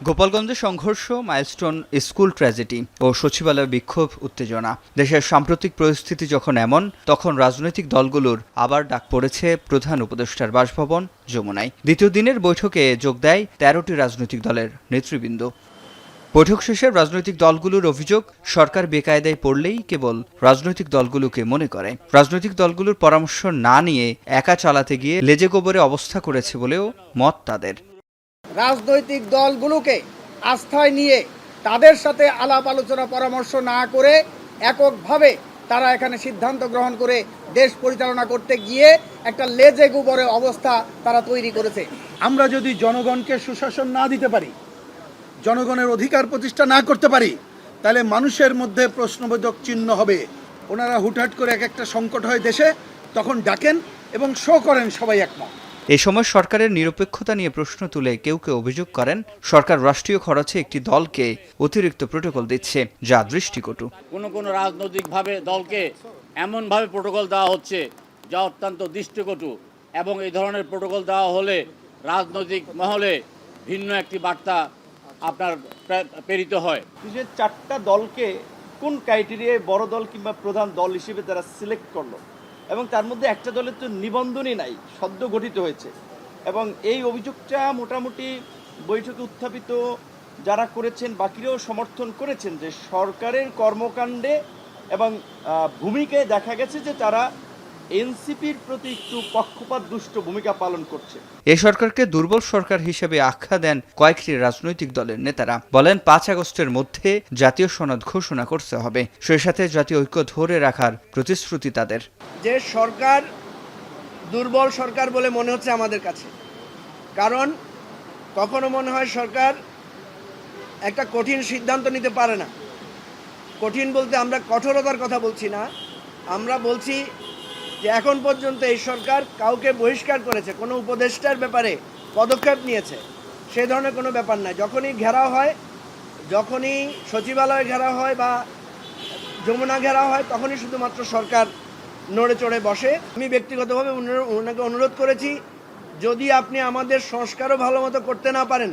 গোপালগঞ্জে সংঘর্ষ, milestone school tragedy ও সচিবালয় বিক্ষোভ, উত্তেজনা। দেশের সাম্প্রতিক পরিস্থিতি যখন এমন, তখন রাজনৈতিক দলগুলোর আবার ডাক পড়েছে প্রধান উপদেষ্টার বাসভবন যমুনায়। দ্বিতীয় দিনের বৈঠকে যোগ দেয় ১৩টি রাজনৈতিক দলের নেতৃবৃন্দ। বৈঠক শেষে রাজনৈতিক দলগুলোর অভিযোগ, সরকার বেকায়দায় পড়লেই কেবল রাজনৈতিক দলগুলোকে মনে করে। রাজনৈতিক দলগুলোর পরামর্শ না নিয়ে একা চালাতে গিয়ে লেজে গোবরে অবস্থা করেছে বলেও মত তাদের। রাজনৈতিক দলগুলোকে আস্থায় নিয়ে তাদের সাথে আলাপ আলোচনা পরামর্শ না করে এককভাবে তারা এখানে সিদ্ধান্ত গ্রহণ করে দেশ পরিচালনা করতে গিয়ে একটা লেজে গোবরে অবস্থা তারা তৈরি করেছে। আমরা যদি জনগণকে সুশাসন না দিতে পারি, জনগণের অধিকার প্রতিষ্ঠা না করতে পারি, তাহলে মানুষের মধ্যে প্রশ্নবোধক চিহ্ন হবে। ওনারা হুটহাট করে এক একটা সংকট হয় দেশে, তখন ডাকেন এবং শো করেন সবাই একমত। এ সময় সরকারের নিরপেক্ষতা নিয়ে প্রশ্ন তুলে কেউ কেউ অভিযোগ করেন, সরকার রাষ্ট্রীয় খরচে একটি দলকে অতিরিক্ত প্রোটোকল দিচ্ছে, যা দৃষ্টিকটু। কোনো রাজনৈতিকভাবে দলকে এমনভাবে প্রোটোকল দেওয়া হচ্ছে যা অত্যন্ত দৃষ্টিকটু, এবং এই ধরনের প্রোটোকল দেওয়া হলে রাজনৈতিক মহলে ভিন্ন একটি বার্তা আপনার প্রেরিত হয়। যে 4টা দলকে কোন ক্রাইটেরিয়ায় বড় দল কিংবা প্রধান দল হিসেবে তারা সিলেক্ট করলো, এবং তার মধ্যে একটা দলের তো নিবন্ধনই নাই, সদ্য গঠিত হয়েছে। এবং এই অভিযোগটা মোটামুটি বৈঠকে উত্থাপিত যারা করেছেন বাকিরাও সমর্থন করেছেন যে সরকারের কর্মকাণ্ডে এবং ভূমিকায় দেখা গেছে যে তারা এনসিপির প্রতি একটু পক্ষপাত দুষ্ট ভূমিকা পালন করছে। এ সরকারকে দুর্বল সরকার হিসেবে আখ্যা দেন কয়েকটি রাজনৈতিক দলের নেতারা। বলেন ৫ আগস্টের মধ্যে জাতীয় সনদ ঘোষণা করতে হবে, সেই সাথে জাতীয় ঐক্য ধরে রাখার প্রতিশ্রুতি তাদের। যে সরকার দুর্বল সরকার বলে মনে হচ্ছে আমাদের কাছে, কারণ কখনো মনে হয় সরকার একটা কঠিন সিদ্ধান্ত নিতে পারে না। কঠিন বলতে আমরা কঠোরতার কথা বলছি না, আমরা বলছি যে এখন পর্যন্ত এই সরকার কাউকে বহিষ্কার করেছে, কোনো উপদেষ্টার ব্যাপারে পদক্ষেপ নিয়েছে, সেই ধরনের কোনো ব্যাপার নাই। যখনই ঘেরাও হয়, যখনই সচিবালয় ঘেরাও হয় বা যমুনা ঘেরাও হয়, তখনই শুধুমাত্র সরকার নড়ে চড়ে বসে। আমি ব্যক্তিগতভাবে ওনাকে অনুরোধ করেছি, যদি আপনি আমাদের সংস্কারও ভালো মতো করতে না পারেন,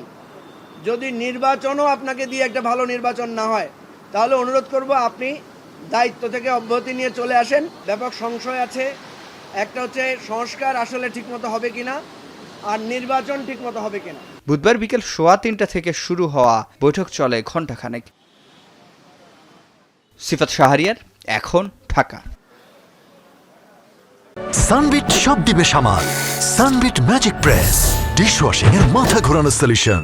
যদি নির্বাচনও আপনাকে দিয়ে একটা ভালো নির্বাচন না হয়, তাহলে অনুরোধ করব আপনি দায়িত্ব থেকে অব্যাহতি নিয়ে চলে আসেন। ব্যাপক সংশয় আছে, একটা হচ্ছে সংস্কার আসলে ঠিকমতো হবে কিনা, আর নির্বাচন ঠিকমতো হবে কিনা। বুধবার বিকেল ৩:৩০ থেকে শুরু হওয়া বৈঠক চলে ঘণ্টাখানেক। সিফাত শাহরিয়ার, এখন, ঢাকা। সানবিট সব দিবে সামাল। সানবিট ম্যাজিক প্রেস ডিশওয়াশিং এর মাথা ঘোরানো সলিউশন।